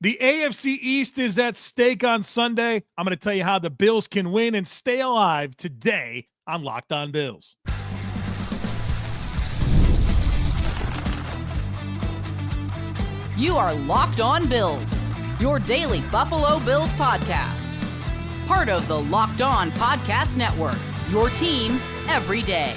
The AFC East is at stake on Sunday. I'm going to tell you how the Bills can win and stay alive today on Locked On Bills. You are Locked On Bills, your daily Buffalo Bills podcast. Part of the Locked On Podcast Network, your team every day.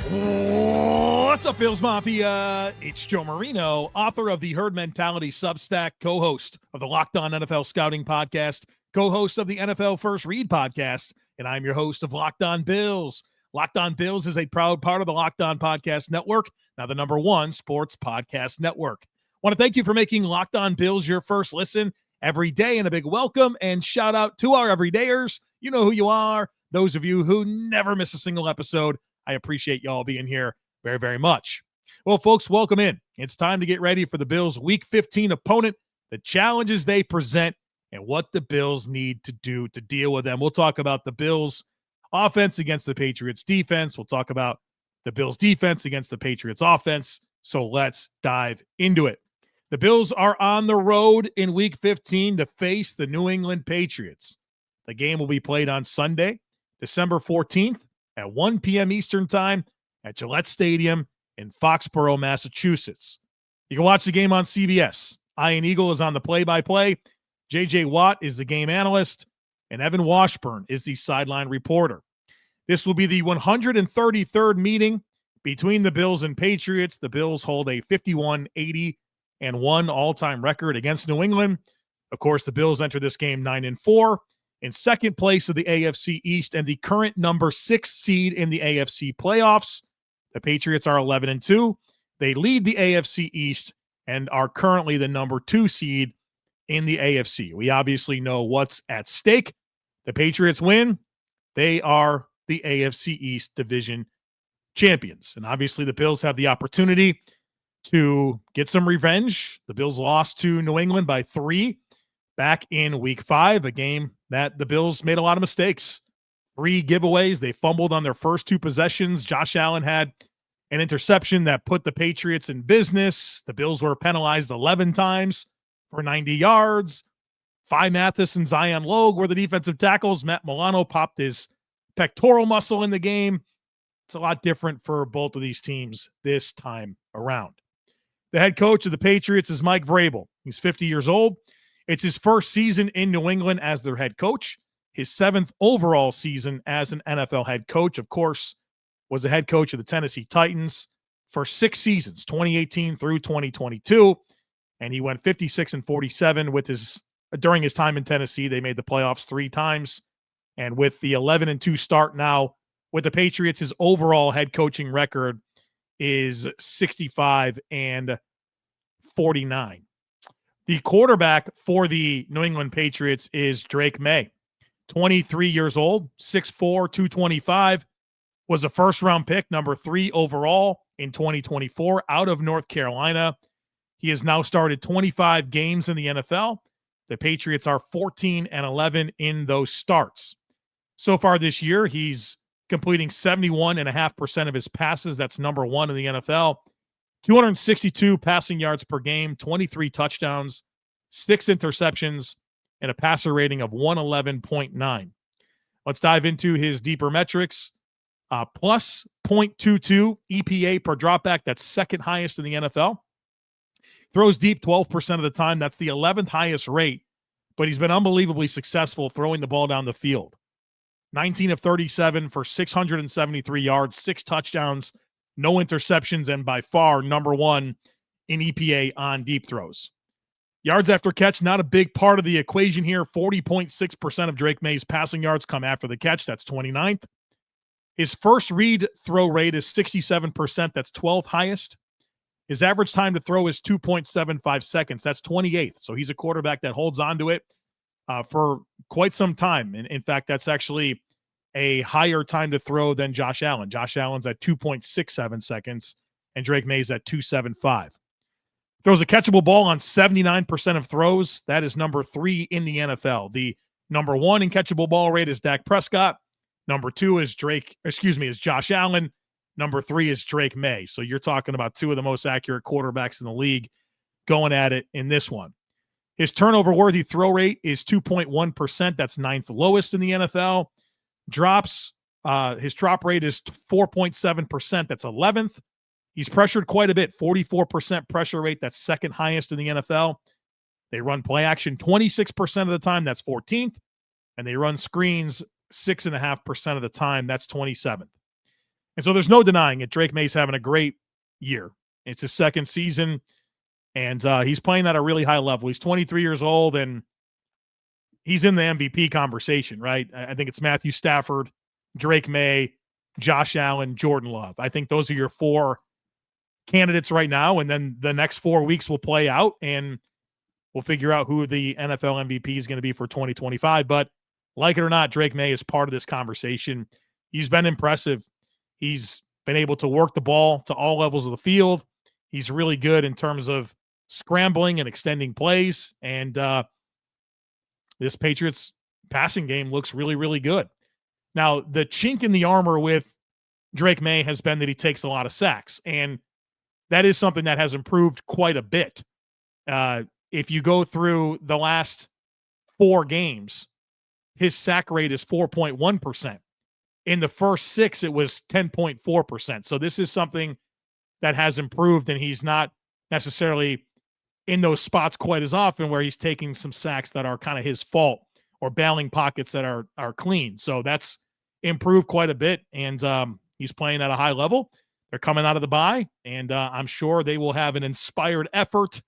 What's up, Bills Mafia? It's Joe Marino, author of the Herd Mentality Substack, co-host of the Locked On NFL Scouting Podcast, co-host of the NFL First Read Podcast, and I'm your host of Locked On Bills. Locked On Bills is a proud part of the Locked On Podcast Network, now the #1 sports podcast network. I want to thank you for making Locked On Bills your first listen every day, and a big welcome and shout out to our everydayers. You know who you are. Those of you who never miss a single episode, I appreciate y'all being here very, very much. Well, folks, welcome in. It's time to get ready for the Bills' Week 15 opponent, the challenges they present, and what the Bills need to do to deal with them. We'll talk about the Bills' offense against the Patriots' defense. We'll talk about the Bills' defense against the Patriots' offense. So let's dive into it. The Bills are on the road in Week 15 to face the New England Patriots. The game will be played on Sunday, December 14th at 1 p.m. Eastern Time at Gillette Stadium in Foxborough, Massachusetts. You can watch the game on CBS. Ian Eagle is on the play-by-play. J.J. Watt is the game analyst, and Evan Washburn is the sideline reporter. This will be the 133rd meeting between the Bills and Patriots. The Bills hold a 51-80-1 all-time record against New England. Of course, the Bills enter this game 9-4 in second place of the AFC East and the current number 6 seed in the AFC playoffs. The Patriots are 11-2. They lead the AFC East and are currently the number 2 seed in the AFC. We obviously know what's at stake. The Patriots win. They are the AFC East division champions. And obviously the Bills have the opportunity to get some revenge. The Bills lost to New England by 3 back in Week 5, a game that the Bills made a lot of mistakes. 3 giveaways. They fumbled on their first 2 possessions. Josh Allen had an interception that put the Patriots in business. The Bills were penalized 11 times for 90 yards. Phi Mathis and Zion Logue were the defensive tackles. Matt Milano popped his pectoral muscle in the game. It's a lot different for both of these teams this time around. The head coach of the Patriots is Mike Vrabel. He's 50 years old. It's his first season in New England as their head coach. His 7th overall season as an NFL head coach, of course, was the head coach of the Tennessee Titans for 6 seasons, 2018 through 2022. And he went 56-47 with during his time in Tennessee. They made the playoffs 3 times. And with the 11-2 start now with the Patriots, his overall head coaching record is 65-49. The quarterback for the New England Patriots is Drake Maye, 23 years old, 6'4", 225, was a first-round pick, number 3 overall in 2024 out of North Carolina. He has now started 25 games in the NFL. The Patriots are 14-11 in those starts. So far this year, he's completing 71.5% of his passes. That's number 1 in the NFL. 262 passing yards per game, 23 touchdowns, 6 interceptions, and a passer rating of 111.9. Let's dive into his deeper metrics. Plus 0.22 EPA per dropback. That's second highest in the NFL. Throws deep 12% of the time. That's the 11th highest rate, but he's been unbelievably successful throwing the ball down the field. 19 of 37 for 673 yards, 6 touchdowns, no interceptions, and by far number 1 in EPA on deep throws. Yards after catch, not a big part of the equation here. 40.6% of Drake Maye's passing yards come after the catch. That's 29th. His first read throw rate is 67%. That's 12th highest. His average time to throw is 2.75 seconds. That's 28th. So he's a quarterback that holds on to it for quite some time. And in fact, that's actually a higher time to throw than Josh Allen. Josh Allen's at 2.67 seconds, and Drake Maye's at 2.75. Throws a catchable ball on 79% of throws. That is number 3 in the NFL. The number 1 in catchable ball rate is Dak Prescott. Number 2 is Josh Allen. Number 3 is Drake Maye. So you're talking about 2 of the most accurate quarterbacks in the league going at it in this one. His turnover-worthy throw rate is 2.1%. That's ninth lowest in the NFL. Drops, his drop rate is 4.7%. That's 11th. He's pressured quite a bit, 44% pressure rate. That's second highest in the NFL. They run play action 26% of the time. That's 14th. And they run screens 6.5% of the time. That's 27th. And so there's no denying it. Drake Maye's having a great year. It's his second season, and he's playing at a really high level. He's 23 years old, and he's in the MVP conversation, right? I think it's Matthew Stafford, Drake Maye, Josh Allen, Jordan Love. I think those are your four candidates right now, and then the next 4 weeks will play out, and we'll figure out who the NFL MVP is going to be for 2025. But like it or not, Drake Maye is part of this conversation. He's been impressive. He's been able to work the ball to all levels of the field. He's really good in terms of scrambling and extending plays. And this Patriots passing game looks really, really good. Now, the chink in the armor with Drake Maye has been that he takes a lot of sacks. And that is something that has improved quite a bit. If you go through the last 4 games, his sack rate is 4.1%. In the first 6, it was 10.4%. So this is something that has improved, and he's not necessarily in those spots quite as often where he's taking some sacks that are kind of his fault or bailing pockets that are clean. So that's improved quite a bit, and he's playing at a high level. They're coming out of the bye, and I'm sure they will have an inspired effort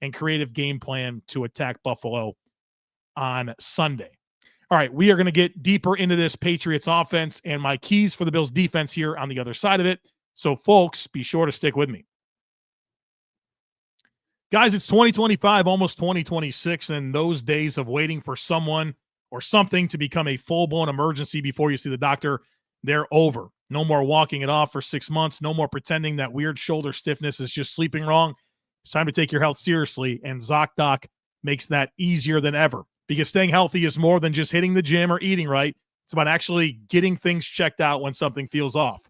and creative game plan to attack Buffalo on Sunday. All right, we are going to get deeper into this Patriots offense and my keys for the Bills defense here on the other side of it. So, folks, be sure to stick with me. Guys, it's 2025, almost 2026, and those days of waiting for someone or something to become a full-blown emergency before you see the doctor, they're over. No more walking it off for 6 months. No more pretending that weird shoulder stiffness is just sleeping wrong. It's time to take your health seriously, and ZocDoc makes that easier than ever. Because staying healthy is more than just hitting the gym or eating right. It's about actually getting things checked out when something feels off.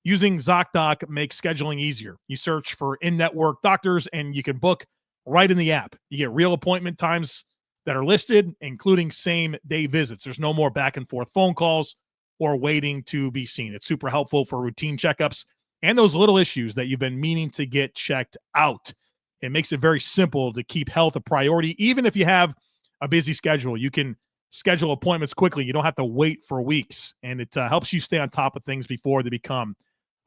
Using ZocDoc makes scheduling easier. You search for in-network doctors, and you can book right in the app. You get real appointment times that are listed, including same-day visits. There's no more back-and-forth phone calls or waiting to be seen. It's super helpful for routine checkups and those little issues that you've been meaning to get checked out. It makes it very simple to keep health a priority, even if you have a busy schedule. You can schedule appointments quickly. You don't have to wait for weeks, and it helps you stay on top of things before they become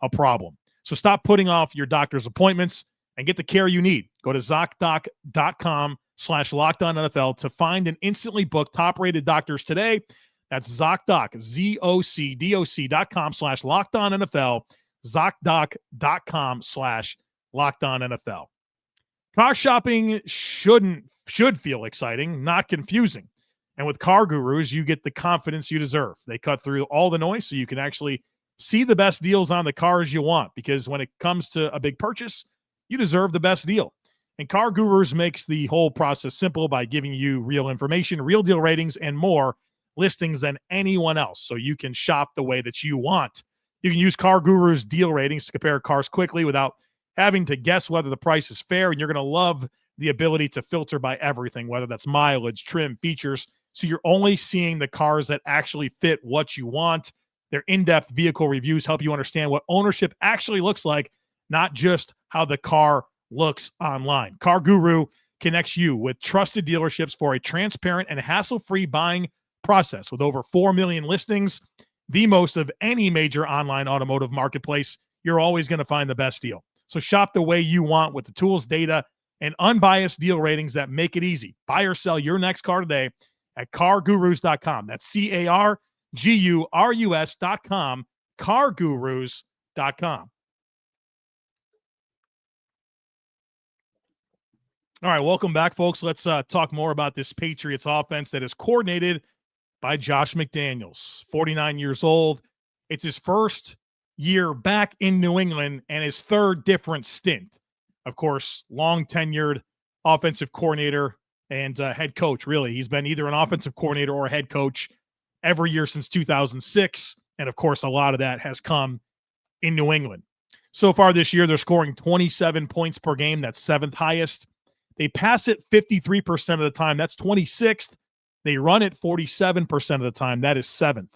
a problem. So stop putting off your doctor's appointments and get the care you need. Go to ZocDoc.com/LockedOnNFL to find and instantly book top-rated doctors today. That's ZocDoc, ZocDoc.com/LockedOnNFL, ZocDoc.com/LockedOnNFL. Car shopping should feel exciting, not confusing. And with Car Gurus, you get the confidence you deserve. They cut through all the noise so you can actually see the best deals on the cars you want, because when it comes to a big purchase, you deserve the best deal. And Car Gurus makes the whole process simple by giving you real information, real deal ratings, and more listings than anyone else, so you can shop the way that you want. You can use Car Gurus deal ratings to compare cars quickly without having to guess whether the price is fair, and you're going to love the ability to filter by everything, whether that's mileage, trim, features. So you're only seeing the cars that actually fit what you want. Their in-depth vehicle reviews help you understand what ownership actually looks like, not just how the car looks online. Car Guru connects you with trusted dealerships for a transparent and hassle-free buying process. With over 4 million listings, the most of any major online automotive marketplace, you're always going to find the best deal. So shop the way you want with the tools, data, and unbiased deal ratings that make it easy. Buy or sell your next car today at cargurus.com. That's CARGURUS.com, cargurus.com. All right, welcome back, folks. Let's talk more about this Patriots offense that is coordinated by Josh McDaniels, 49 years old. It's his first year back in New England and his third different stint. Of course, long-tenured offensive coordinator and head coach, really. He's been either an offensive coordinator or a head coach every year since 2006, and, of course, a lot of that has come in New England. So far this year, they're scoring 27 points per game. That's seventh highest. They pass it 53% of the time. That's 26th. They run it 47% of the time. That is 7th.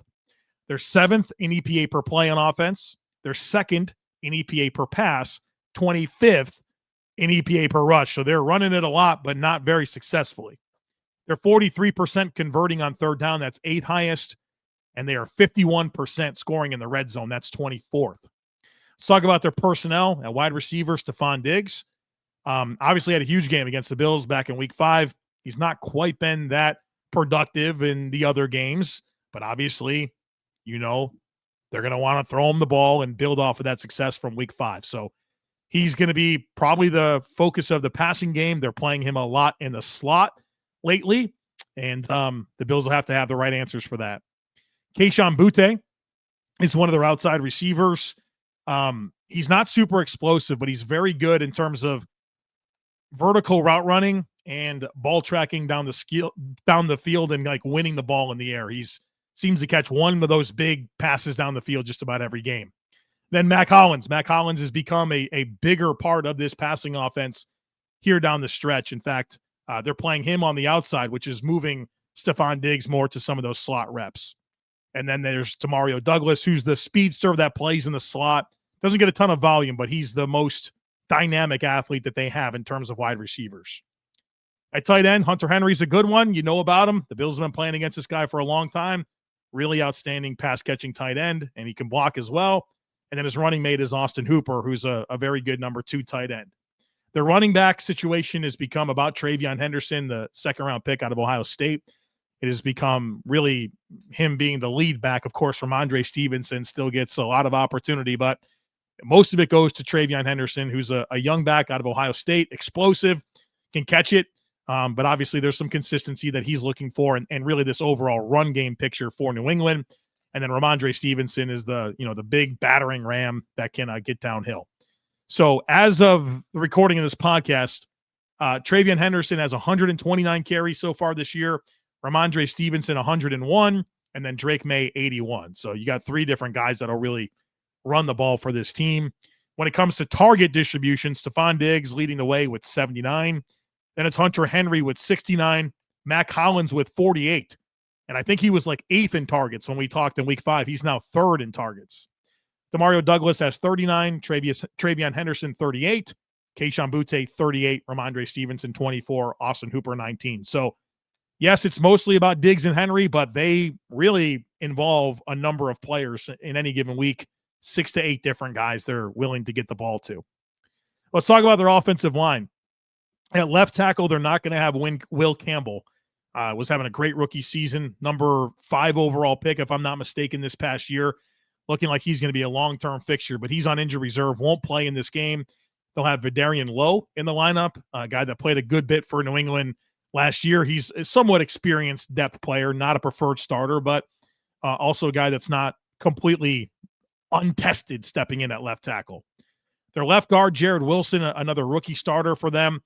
They're 7th in EPA per play on offense. They're 2nd in EPA per pass, 25th in EPA per rush. So they're running it a lot, but not very successfully. They're 43% converting on third down. That's 8th highest. And they are 51% scoring in the red zone. That's 24th. Let's talk about their personnel at wide receiver. Stefon Diggs obviously had a huge game against the Bills back in week 5. He's not quite been that productive in the other games, but obviously, they're going to want to throw him the ball and build off of that success from week 5. So he's going to be probably the focus of the passing game. They're playing him a lot in the slot lately, and the Bills will have to have the right answers for that. Kayshon Boutte is one of their outside receivers. He's not super explosive, but he's very good in terms of vertical route running and ball tracking down the field and like winning the ball in the air. He's seems to catch one of those big passes down the field just about every game. Then Mac Hollins. Mac Hollins has become a bigger part of this passing offense here down the stretch. In fact, they're playing him on the outside, which is moving Stefon Diggs more to some of those slot reps. And then there's Demario Douglas, who's the speedster that plays in the slot. Doesn't get a ton of volume, but he's the most dynamic athlete that they have in terms of wide receivers. At tight end, Hunter Henry's a good one. You know about him. The Bills have been playing against this guy for a long time. Really outstanding pass-catching tight end, and he can block as well. And then his running mate is Austin Hooper, who's a very good number 2 tight end. Their running back situation has become about TreVeyon Henderson, the second-round pick out of Ohio State. It has become really him being the lead back. Of course, Ramondre Stevenson still gets a lot of opportunity, but most of it goes to TreVeyon Henderson, who's a young back out of Ohio State, explosive, can catch it. But obviously there's some consistency that he's looking for and really this overall run game picture for New England. And then Ramondre Stevenson is the big battering ram that can get downhill. So as of the recording of this podcast, TreVeyon Henderson has 129 carries so far this year. Ramondre Stevenson, 101, and then Drake Maye, 81. So you got 3 different guys that'll really run the ball for this team. When it comes to target distribution, Stefon Diggs leading the way with 79. Then it's Hunter Henry with 69, Mac Hollins with 48. And I think he was like 8th in targets when we talked in week 5. He's now 3rd in targets. Demario Douglas has 39, TreVeyon Henderson 38, Kayshon Boutte 38, Ramondre Stevenson 24, Austin Hooper 19. So yes, it's mostly about Diggs and Henry, but they really involve a number of players in any given week, 6 to 8 different guys they're willing to get the ball to. Let's talk about their offensive line. At left tackle, they're not going to have Will Campbell. Was having a great rookie season, number 5 overall pick, if I'm not mistaken, this past year. Looking like he's going to be a long-term fixture, but he's on injury reserve, won't play in this game. They'll have Vidarian Lowe in the lineup, a guy that played a good bit for New England last year. He's a somewhat experienced depth player, not a preferred starter, but also a guy that's not completely untested stepping in at left tackle. Their left guard, Jared Wilson, another rookie starter for them.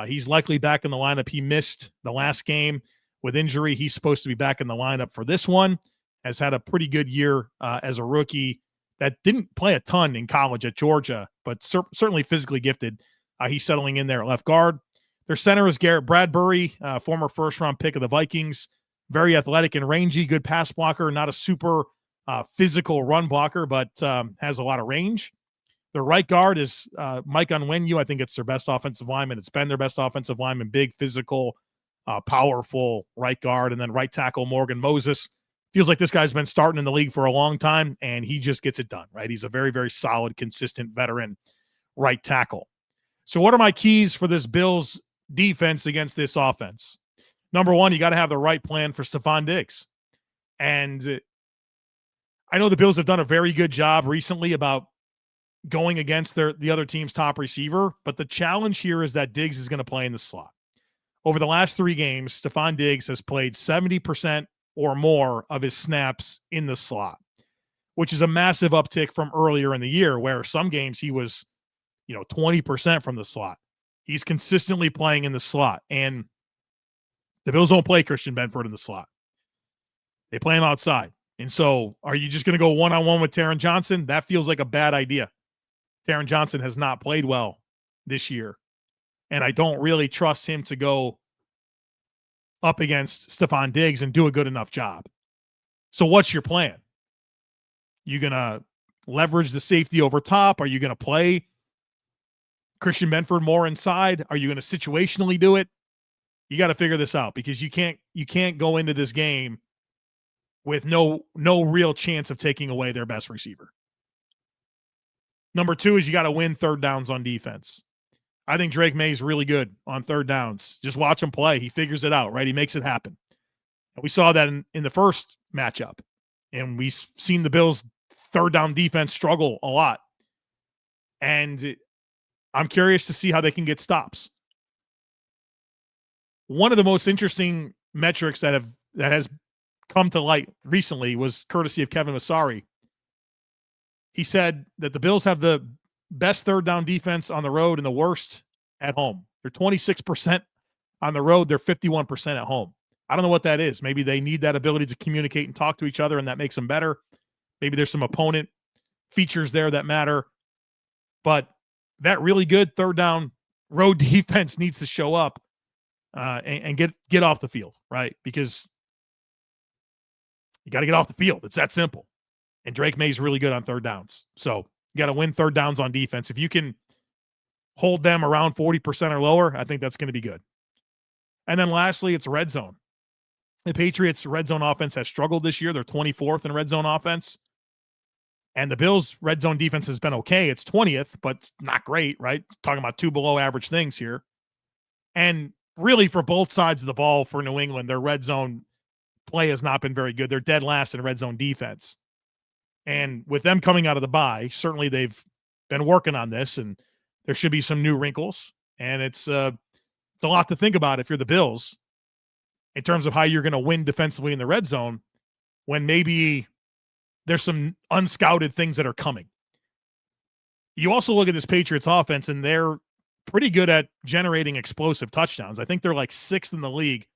He's likely back in the lineup. He missed the last game with injury. He's supposed to be back in the lineup for this one. Has had a pretty good year as a rookie that didn't play a ton in college at Georgia, but certainly physically gifted. He's settling in there at left guard. Their center is Garrett Bradbury, former first-round pick of the Vikings. Very athletic and rangy, good pass blocker, not a super physical run blocker, but has a lot of range. Their right guard is Mike Onwenu. I think it's their best offensive lineman. It's been their best offensive lineman, big, physical, powerful right guard. And then right tackle Morgan Moses. Feels like this guy's been starting in the league for a long time, and he just gets it done, right? He's a very, very solid, consistent veteran right tackle. So what are my keys for this Bills defense against this offense? Number one, you got to have the right plan for Stefon Diggs. And I know the Bills have done a very good job recently about going against the other team's top receiver, but the challenge here is that Diggs is going to play in the slot. Over the last 3 games, Stefon Diggs has played 70% or more of his snaps in the slot, which is a massive uptick from earlier in the year where some games he was, 20% from the slot. He's consistently playing in the slot, and the Bills don't play Christian Benford in the slot. They play him outside. And so are you just going to go one-on-one with Taron Johnson? That feels like a bad idea. Taron Johnson has not played well this year. And I don't really trust him to go up against Stefon Diggs and do a good enough job. So what's your plan? You going to leverage the safety over top? Are you going to play Christian Benford more inside? Are you going to situationally do it? You got to figure this out, because you can't go into this game with no real chance of taking away their best receiver. Number 2 is you got to win third downs on defense. I think Drake Maye is really good on third downs. Just watch him play. He figures it out, right? He makes it happen. And we saw that in the first matchup. And we've seen the Bills' third down defense struggle a lot. And I'm curious to see how they can get stops. One of the most interesting metrics that has come to light recently was courtesy of Kevin Masari. He said that the Bills have the best third down defense on the road and the worst at home. They're 26% on the road. They're 51% at home. I don't know what that is. Maybe they need that ability to communicate and talk to each other, and that makes them better. Maybe there's some opponent features there that matter. But that really good third down road defense needs to show up and get off the field, right? Because you got to get off the field. It's that simple. And Drake Maye's really good on third downs. So you got to win third downs on defense. If you can hold them around 40% or lower, I think that's going to be good. And then lastly, it's red zone. The Patriots' red zone offense has struggled this year. They're 24th in red zone offense. And the Bills' red zone defense has been okay. It's 20th, but it's not great, right? Talking about 2 below average things here. And really, for both sides of the ball for New England, their red zone play has not been very good. They're dead last in red zone defense. And with them coming out of the bye, certainly they've been working on this, and there should be some new wrinkles. And it's a lot to think about if you're the Bills in terms of how you're going to win defensively in the red zone when maybe there's some unscouted things that are coming. You also look at this Patriots offense, and they're pretty good at generating explosive touchdowns. I think they're like 6th in the league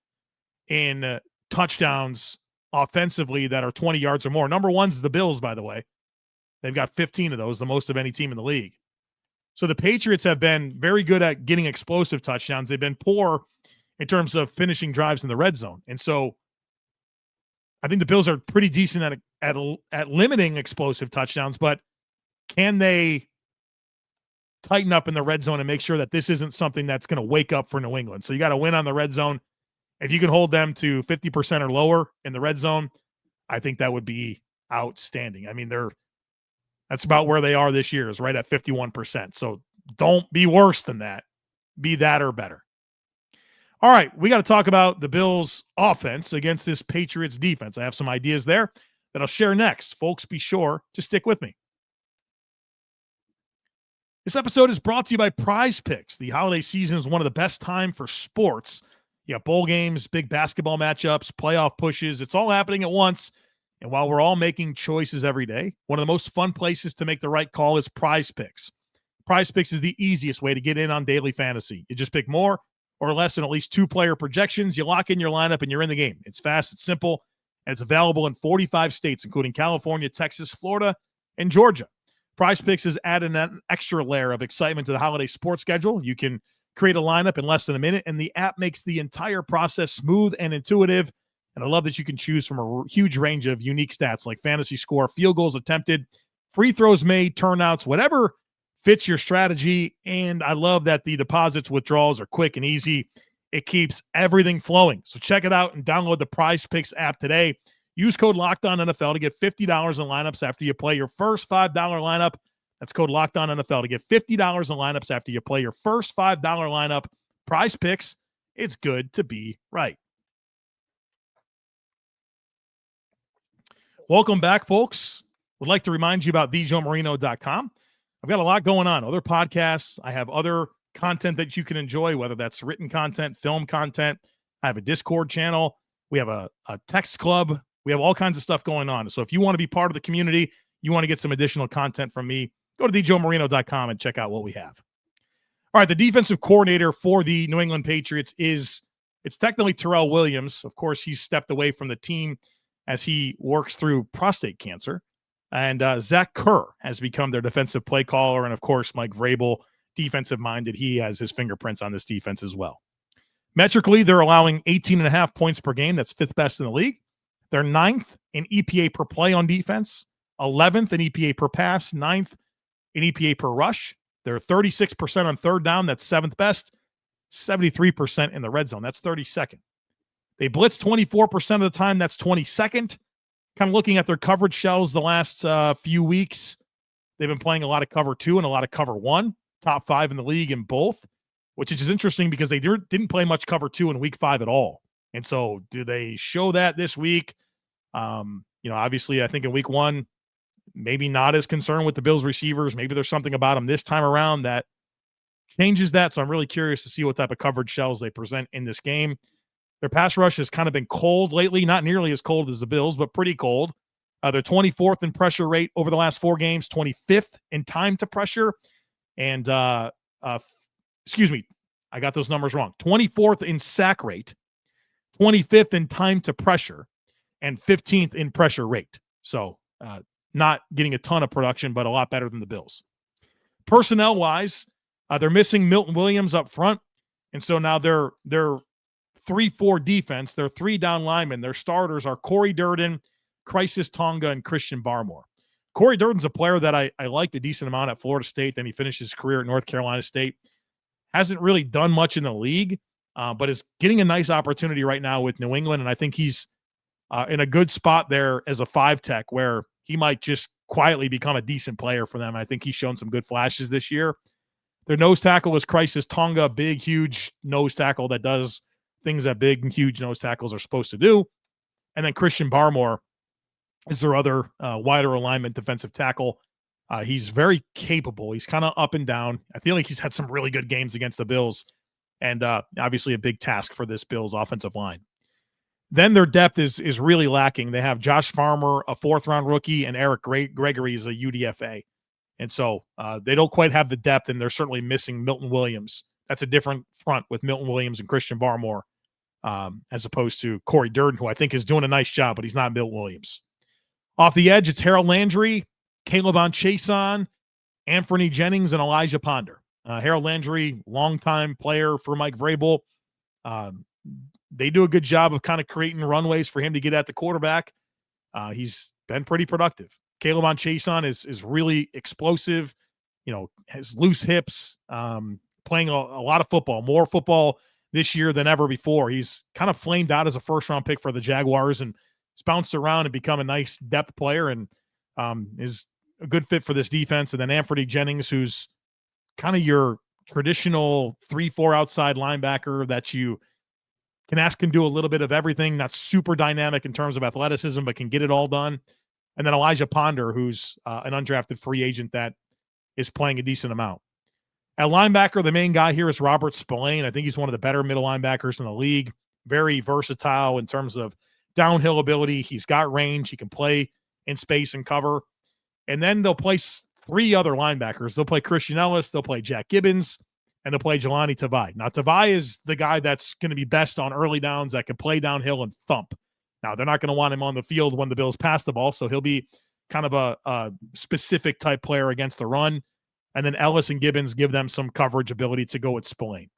in touchdowns offensively that are 20 yards or more. Number 1's the Bills, by the way. They've got 15 of those, the most of any team in the league. So the Patriots have been very good at getting explosive touchdowns. They've been poor in terms of finishing drives in the red zone. And so I think the Bills are pretty decent at limiting explosive touchdowns, but can they tighten up in the red zone and make sure that this isn't something that's going to wake up for New England? So you got to win on the red zone. If you can hold them to 50% or lower in the red zone, I think that would be outstanding. I mean, that's about where they are this year, is right at 51%. So don't be worse than that. Be that or better. All right, we got to talk about the Bills' offense against this Patriots defense. I have some ideas there that I'll share next. Folks, be sure to stick with me. This episode is brought to you by Prize Picks. The holiday season is one of the best time for sports. You got bowl games, big basketball matchups, playoff pushes. It's all happening at once. And while we're all making choices every day, one of the most fun places to make the right call is Prize Picks. Prize Picks is the easiest way to get in on daily fantasy. You just pick more or less than at least 2 player projections. You lock in your lineup and you're in the game. It's fast, it's simple, and it's available in 45 states, including California, Texas, Florida, and Georgia. Prize Picks has added an extra layer of excitement to the holiday sports schedule. You can create a lineup in less than a minute, and the app makes the entire process smooth and intuitive. And I love that you can choose from a huge range of unique stats like fantasy score, field goals attempted, free throws made, turnouts, whatever fits your strategy. And I love that the deposits, withdrawals are quick and easy. It keeps everything flowing. So check it out and download the Prize Picks app today. Use code LOCKEDONNFL to get $50 in lineups after you play your first $5 lineup. That's code LOCKEDONNFL to get $50 in lineups after you play your first $5 lineup. Prize Picks, it's good to be right. Welcome back, folks. Would like to remind you about thejoemarino.com. I've got a lot going on. Other podcasts. I have other content that you can enjoy, whether that's written content, film content. I have a Discord channel. We have a text club. We have all kinds of stuff going on. So if you want to be part of the community, you want to get some additional content from me, go to thejoemarino.com and check out what we have. All right, the defensive coordinator for the New England Patriots it's technically Terrell Williams. Of course, he's stepped away from the team as he works through prostate cancer. And Zach Kerr has become their defensive play caller. And, of course, Mike Vrabel defensive-minded. He has his fingerprints on this defense as well. Metrically, they're allowing 18.5 points per game. That's 5th best in the league. They're 9th in EPA per play on defense, 11th in EPA per pass, 9th in EPA per rush. They're 36% on third down. That's 7th best. 73% in the red zone. That's 32nd. They blitz 24% of the time. That's 22nd. Kind of looking at their coverage shells the last few weeks. They've been playing a lot of cover 2 and a lot of cover 1. Top 5 in the league in both, which is interesting because they didn't play much cover 2 in week 5 at all. And so do they show that this week? Obviously, I think in week 1, maybe not as concerned with the Bills receivers. Maybe there's something about them this time around that changes that. So I'm really curious to see what type of coverage shells they present in this game. Their pass rush has kind of been cold lately, not nearly as cold as the Bills, but pretty cold. They're 24th in pressure rate over the last 4 games, 25th in time to pressure. And, excuse me, I got those numbers wrong. 24th in sack rate, 25th in time to pressure, and 15th in pressure rate. So not getting a ton of production, but a lot better than the Bills. Personnel-wise, they're missing Milton Williams up front. And so now they're 3-4 defense. They're 3 down linemen. Their starters are Corey Durden, Crisis Tonga, and Christian Barmore. Corey Durden's a player that I liked a decent amount at Florida State. Then he finished his career at North Carolina State. Hasn't really done much in the league, but is getting a nice opportunity right now with New England. And I think he's in a good spot there as a 5 tech where he might just quietly become a decent player for them. I think he's shown some good flashes this year. Their nose tackle is Crisis Tonga, big, huge nose tackle that does things that big and huge nose tackles are supposed to do. And then Christian Barmore is their other wider alignment defensive tackle. He's very capable. He's kind of up and down. I feel like he's had some really good games against the Bills, and obviously a big task for this Bills offensive line. Then their depth is really lacking. They have Josh Farmer, a 4th-round rookie, and Eric Gregory is a UDFA. And so they don't quite have the depth, and they're certainly missing Milton Williams. That's a different front with Milton Williams and Christian Barmore as opposed to Corey Durden, who I think is doing a nice job, but he's not Milton Williams. Off the edge, it's Harold Landry, Caleb Chason, Anthony Jennings, and Elijah Ponder. Harold Landry, longtime player for Mike Vrabel. They do a good job of kind of creating runways for him to get at the quarterback. He's been pretty productive. Caleb Chason is really explosive, has loose hips, playing a lot of football, more football this year than ever before. He's kind of flamed out as a 1st-round pick for the Jaguars and has bounced around and become a nice depth player and is a good fit for this defense. And then Anthony Jennings, who's kind of your traditional 3-4 outside linebacker that you can ask him do a little bit of everything, not super dynamic in terms of athleticism, but can get it all done. And then Elijah Ponder, who's an undrafted free agent that is playing a decent amount. At linebacker, the main guy here is Robert Spillane. I think he's one of the better middle linebackers in the league. Very versatile in terms of downhill ability. He's got range. He can play in space and cover. And then they'll place 3 other linebackers. They'll play Christian Ellis. They'll play Jack Gibbons. And they'll play Jelani Tavai. Now, Tavai is the guy that's going to be best on early downs that can play downhill and thump. Now, they're not going to want him on the field when the Bills pass the ball, so he'll be kind of a specific type player against the run. And then Ellis and Gibbons give them some coverage ability to go with Spillane.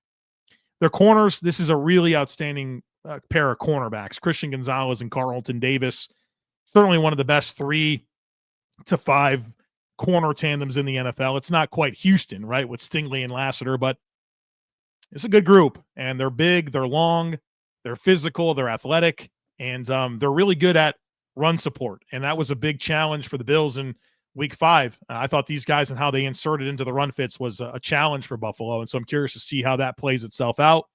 Their corners, this is a really outstanding pair of cornerbacks. Christian Gonzalez and Carlton Davis, certainly one of the best 3 to 5 corner tandems in the NFL. It's not quite Houston, right, with Stingley and Lassiter, but it's a good group. And they're big, they're long, they're physical, they're athletic, and they're really good at run support. And that was a big challenge for the Bills in week 5. I thought these guys and how they inserted into the run fits was a challenge for Buffalo. And so I'm curious to see how that plays itself out.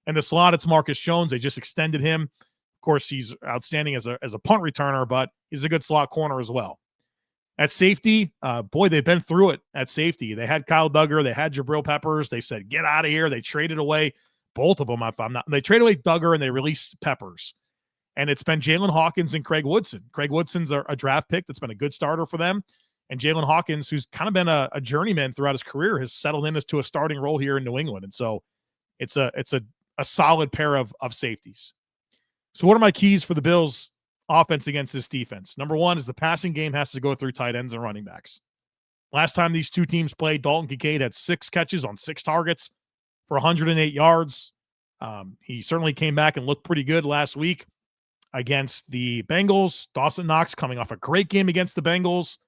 And the slot, it's Marcus Jones. They just extended him. Of course, he's outstanding as a punt returner, but he's a good slot corner as well. At safety, boy, they've been through it at safety. They had Kyle Duggar. They had Jabril Peppers. They said, get out of here. They traded away both of them. If I'm not, they traded away Duggar and they released Peppers. And it's been Jalen Hawkins and Craig Woodson. Craig Woodson's a draft pick that's been a good starter for them. And Jalen Hawkins, who's kind of been a journeyman throughout his career, has settled into a starting role here in New England. And so it's a solid pair of safeties. So what are my keys for the Bills offense against this defense? Number 1 is the passing game has to go through tight ends and running backs. Last time these two teams played, Dalton Kincaid had 6 catches on 6 targets for 108 yards. He certainly came back and looked pretty good last week against the Bengals. Dawson Knox coming off a great game against the Bengals.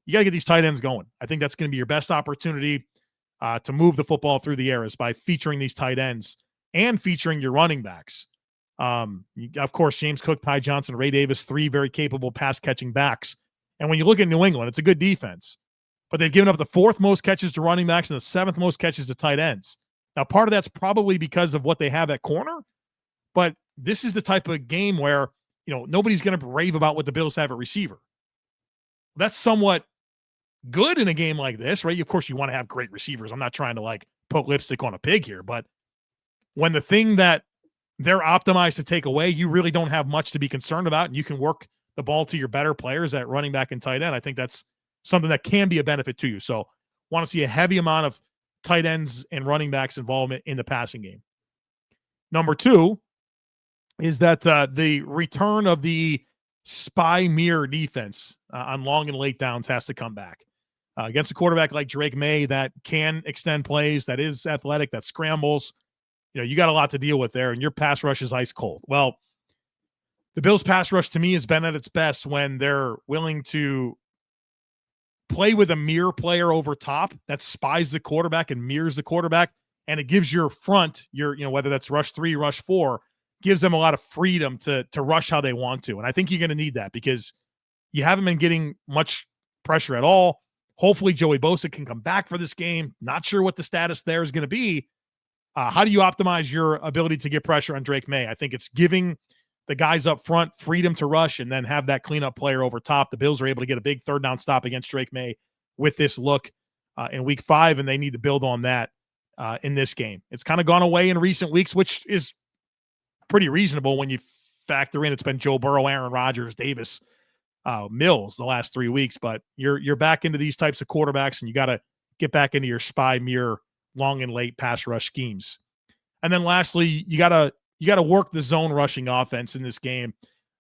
You got to get these tight ends going. I think that's going to be your best opportunity to move the football through the air is by featuring these tight ends and featuring your running backs. Of course, James Cook, Ty Johnson, Ray Davis, 3 very capable pass-catching backs. And when you look at New England, it's a good defense. But they've given up the 4th most catches to running backs and the 7th most catches to tight ends. Now, part of that's probably because of what they have at corner. But this is the type of game where, nobody's going to rave about what the Bills have at receiver. That's somewhat good in a game like this, right? Of course, you want to have great receivers. I'm not trying to poke lipstick on a pig here, but when the thing that they're optimized to take away, you really don't have much to be concerned about, and you can work the ball to your better players at running back and tight end. I think that's something that can be a benefit to you. So want to see a heavy amount of tight ends and running backs involvement in the passing game. Number 2 is that the return of the spy mirror defense on long and late downs has to come back. Against a quarterback like Drake Maye that can extend plays, that is athletic, that scrambles, you got a lot to deal with there, and your pass rush is ice cold. Well, the Bills' pass rush to me has been at its best when they're willing to play with a mirror player over top that spies the quarterback and mirrors the quarterback, and it gives your front, whether that's rush 3, rush 4, gives them a lot of freedom to rush how they want to. And I think you're going to need that because you haven't been getting much pressure at all. Hopefully Joey Bosa can come back for this game. Not sure what the status there is going to be. How do you optimize your ability to get pressure on Drake Maye? I think it's giving the guys up front freedom to rush and then have that cleanup player over top. The Bills are able to get a big 3rd down stop against Drake Maye with this look in week 5, and they need to build on that in this game. It's kind of gone away in recent weeks, which is pretty reasonable when you factor in it's been Joe Burrow, Aaron Rodgers, Davis, Mills the last 3 weeks, but you're back into these types of quarterbacks, and you got to get back into your spy mirror long and late pass rush schemes. And then lastly, you got to work the zone rushing offense in this game.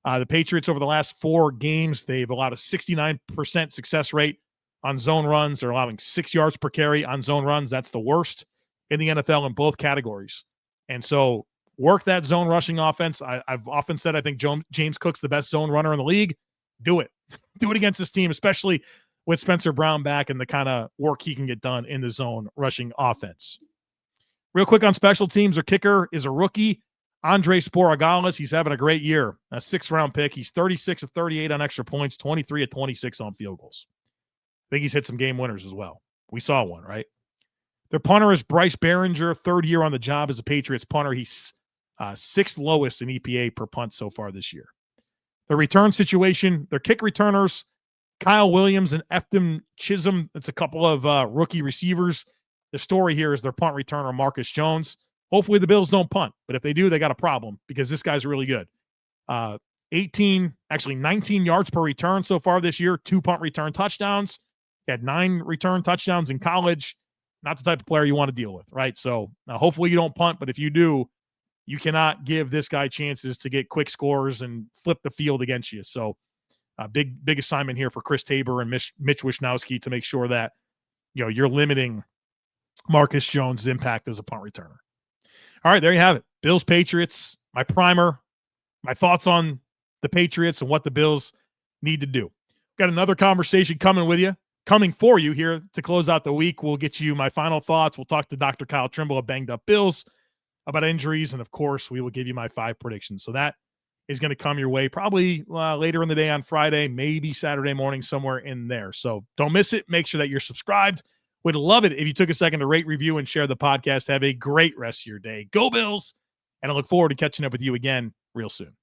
The Patriots over the last 4 games, they've allowed a 69% success rate on zone runs. They're allowing 6 yards per carry on zone runs. That's the worst in the NFL in both categories. And so work that zone rushing offense. I've often said I think James Cook's the best zone runner in the league. Do it. Do it against this team, especially with Spencer Brown back and the kind of work he can get done in the zone rushing offense. Real quick on special teams, their kicker is a rookie, Andre Sporagales. He's having a great year, a 6th-round pick. He's 36 of 38 on extra points, 23 of 26 on field goals. I think he's hit some game winners as well. We saw one, right? Their punter is Bryce Behringer, 3rd year on the job as a Patriots punter. He's 6th lowest in EPA per punt so far this year. The return situation, their kick returners, Kyle Williams and Efton Chisholm. That's a couple of rookie receivers. The story here is their punt returner, Marcus Jones. Hopefully the Bills don't punt, but if they do, they got a problem because this guy's really good. 19 yards per return so far this year, 2 punt return touchdowns. He had 9 return touchdowns in college. Not the type of player you want to deal with, right? So hopefully you don't punt, but if you do, you cannot give this guy chances to get quick scores and flip the field against you. So big assignment here for Chris Tabor and Mitch Wishnowsky to make sure that you're limiting Marcus Jones' impact as a punt returner. All right, there you have it. Bills, Patriots, my primer, my thoughts on the Patriots and what the Bills need to do. Got another conversation coming for you here to close out the week. We'll get you my final thoughts. We'll talk to Dr. Kyle Trimble of Banged Up Bills about injuries, and of course, we will give you my 5 predictions. So that is going to come your way probably later in the day on Friday, maybe Saturday morning, somewhere in there. So don't miss it. Make sure that you're subscribed. Would love it if you took a second to rate, review, and share the podcast. Have a great rest of your day. Go Bills, and I look forward to catching up with you again real soon.